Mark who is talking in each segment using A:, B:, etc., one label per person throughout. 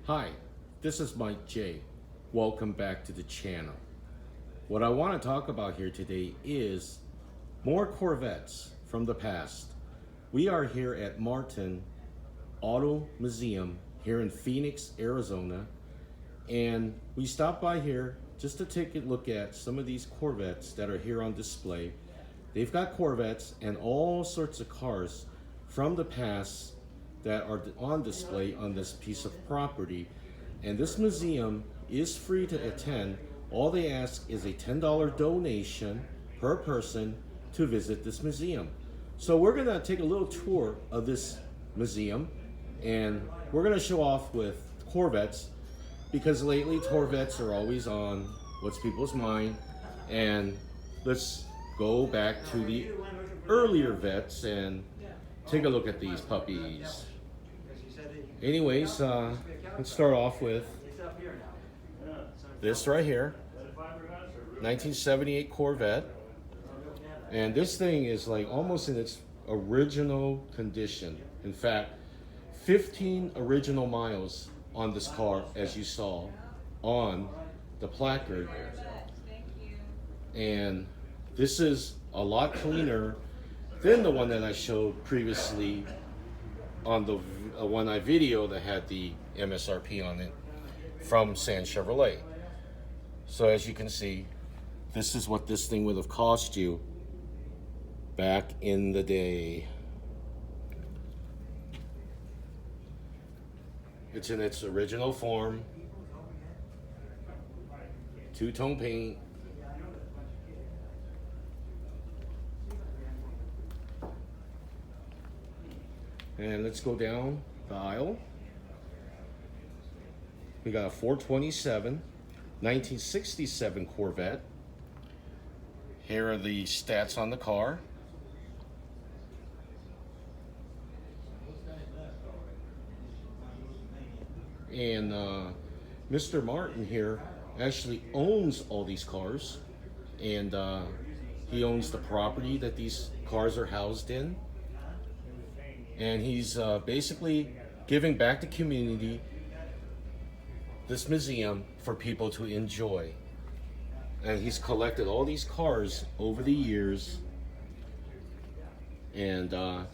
A: Hi, this is Mike J. Welcome back to the channel. What I want to talk about here today is more Corvettes from the past. We are here at Martin Auto Museum here in Phoenix, Arizona, and we stopped by here just to take a look at some of these Corvettes that are here on display. They've got Corvettes and all sorts of cars from the past that are on display on this piece of property. And this museum is free to attend. All they ask is a $10 donation per person to visit this museum. So we're gonna take a little tour of this museum, and we're gonna show off with Corvettes, because lately Corvettes are always on what's people's mind. And let's go back to the earlier vets and take a look at these puppies. Anyways, let's start off with this right here, 1978 Corvette. And this thing is like almost in its original condition. In fact, 15 original miles on this car, as you saw on the placard. And this is a lot cleaner than the one that I showed previously on the one I video that had the MSRP on it from San Chevrolet. So as you can see, this is what this thing would have cost you back in the day. It's in its original form, two-tone paint. And let's go down the aisle. We got a 427, 1967 Corvette. Here are the stats on the car. And Mr. Martin here actually owns all these cars. And he owns the property that these cars are housed in. And he's basically giving back to community this museum for people to enjoy. And he's collected all these cars over the years. And I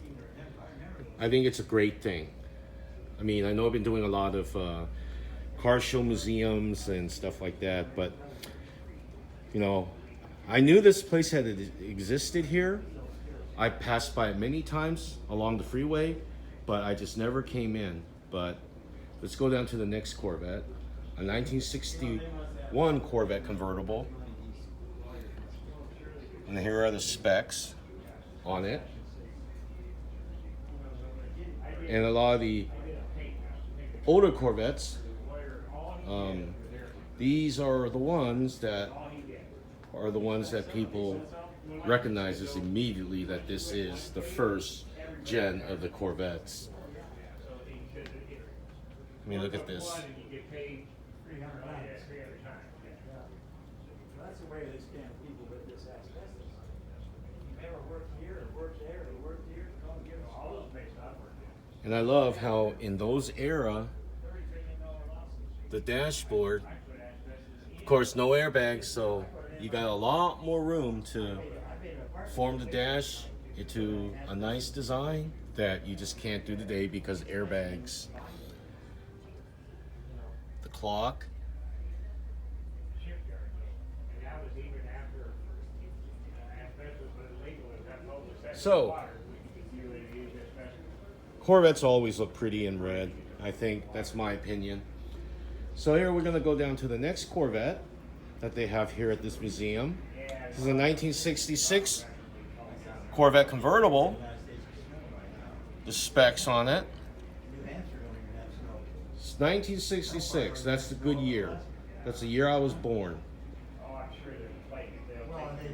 A: think it's a great thing. I mean, I know I've been doing a lot of car show museums and stuff like that, but you know, I knew this place had existed here. I passed by it many times along the freeway, but I just never came in. But let's go down to the next Corvette, a 1961 Corvette convertible. And here are the specs on it. And a lot of the older Corvettes, these are the ones that people recognizes immediately that this is the first gen of the Corvettes. I mean, look at this.
B: That's the way they scam people with this asbestos. You never worked here or worked there or worked here, don't give us all those places I've worked in.
A: And I love how in those era, the dashboard, of course, no airbags, so you got a lot more room to form the dash into a nice design that you just can't do today because airbags. The clock. So, Corvettes always look pretty in red. I think that's my opinion. So here we're going to go down to the next Corvette that they have here at this museum. This is a 1966 Corvette convertible. The specs on it. It's 1966. That's the good year. That's the year I was born.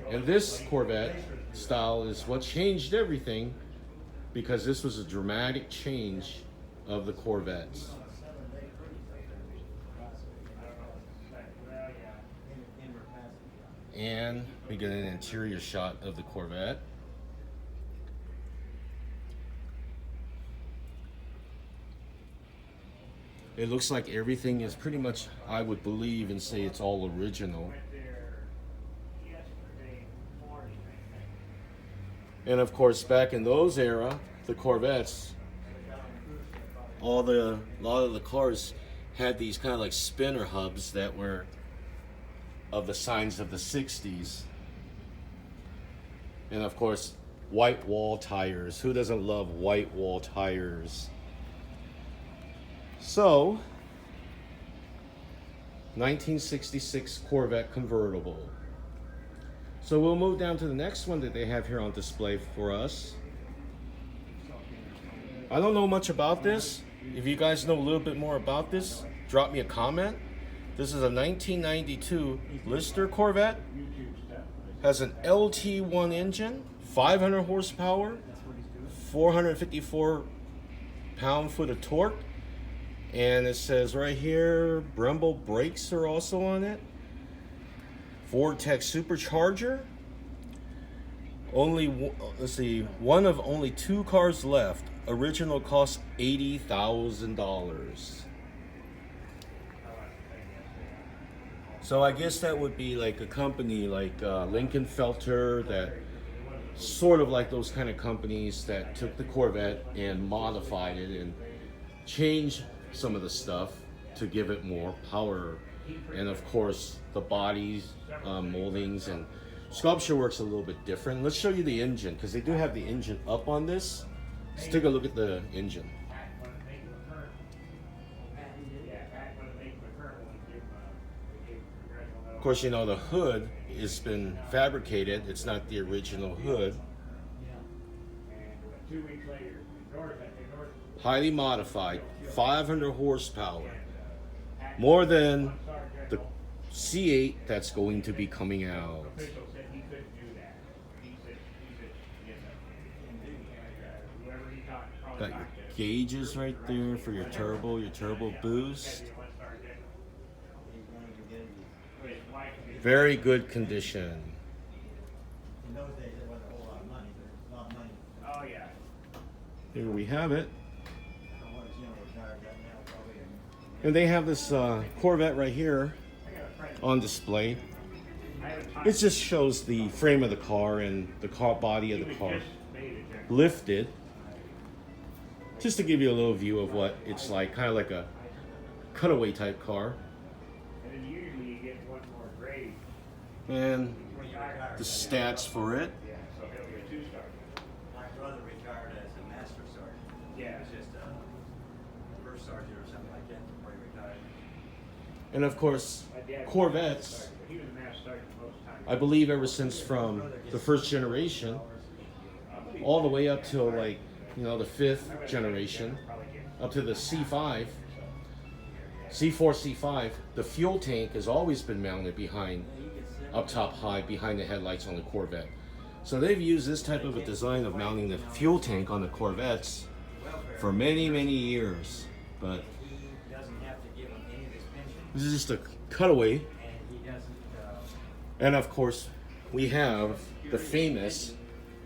A: And this Corvette style is what changed everything, because this was a dramatic change of the Corvettes. And we get an interior shot of the Corvette. It looks like everything is pretty much, I would believe and say it's all original.
B: Went there yesterday morning, I think.
A: And of course, back in those era, the Corvettes, a lot of the cars had these kind of like spinner hubs that were of the signs of the 60s. And of course, white wall tires. Who doesn't love white wall tires? So, 1966 Corvette convertible. So we'll move down to the next one that they have here on display for us. I don't know much about this. If you guys know a little bit more about this, drop me a comment. This is a 1992 Lister Corvette. Has an LT1 engine, 500 horsepower, 454 pound-foot of torque. And it says right here, Brembo brakes are also on it. Vortex supercharger. Let's see, one of only 2 cars left. Original cost $80,000. So I guess that would be like a company like Lincoln Felter, that sort of like those kind of companies that took the Corvette and modified it and changed some of the stuff to give it more power. And of course the bodies, moldings and sculpture works a little bit different. Let's show you the engine, because they do have the engine up on this. Let's take a look at the engine. Of course, you know the hood has been fabricated. It's not the original hood. Highly modified, 500 horsepower. More than the C8 that's going to be coming out. Got your gauges right there for your turbo boost. Very good condition.
B: In those days, it wasn't a whole lot of money, but it was a lot of money. Oh, yeah.
A: Here we have it.
B: I don't want to see them retired right now, probably.
A: And they have this Corvette right here on display. It just shows the frame of the car and the car body of the car lifted. Just to give you a little view of what it's like, kind of like a cutaway type car.
B: And then usually you get one more grade.
A: And the stats for it.
B: Yeah, so he'll be a 2-star.
C: My brother retired as a master sergeant.
B: Yeah.
C: He was just a first sergeant or something like that before he retired.
A: And of course,
B: My dad was a
A: Corvettes,
B: master sergeant, but he was a master sergeant most times.
A: I believe ever since from the first generation all the way up till like, you know, the 5th generation, up to the C5, C4, C5, the fuel tank has always been mounted behind, up top high, behind the headlights on the Corvette. So they've used this type of a design of mounting the fuel tank on the Corvettes for many, many years. But
C: He doesn't have to give him any of his pension,
A: this is just a cutaway.
C: and he doesn't,
A: And of course, we have the famous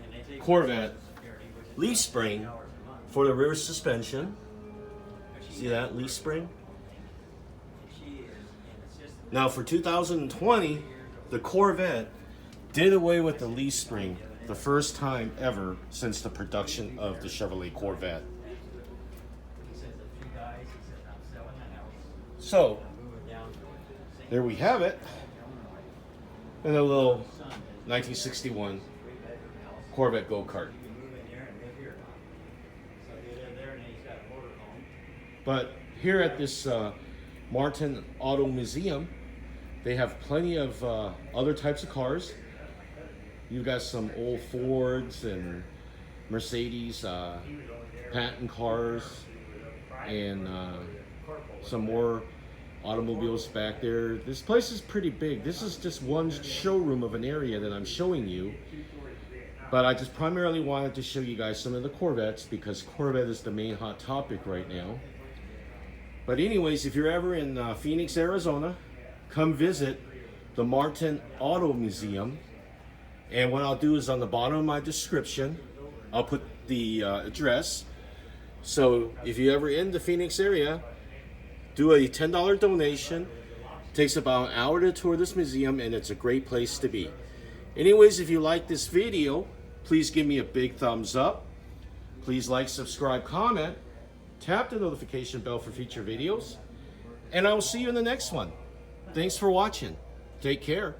C: and they take
A: Corvette
C: Social Security, which is
A: leaf spring
C: $8 a month.
A: for the rear suspension.
C: But she-
A: See that leaf spring?
C: She is, and it's just
A: Now for 2020, the Corvette did away with the leaf spring the first time ever since the production of the Chevrolet Corvette.
C: he says a few guys, he says, I'm selling a house,
A: So
C: I'm moving down to St.
A: there we have it. And a little
C: Son,
A: 1961
C: three-bedroom house.
A: Corvette go-kart.
C: You can move in there and live here. So they live there, and then he's got a motorhome.
A: But here at this Martin Auto Museum, they have plenty of other types of cars. You've got some old Fords and Mercedes, patent cars, and some more automobiles back there. This place is pretty big. This is just one showroom of an area that I'm showing you. But I just primarily wanted to show you guys some of the Corvettes because Corvette is the main hot topic right now. But anyways, if you're ever in Phoenix, Arizona, come visit the Martin Auto Museum. And what I'll do is on the bottom of my description, I'll put the address. So if you're ever in the Phoenix area, do a $10 donation. Takes about an hour to tour this museum, and it's a great place to be. Anyways, if you like this video, please give me a big thumbs up. Please like, subscribe, comment, tap the notification bell for future videos, and I will see you in the next one. Thanks for watching. Take care.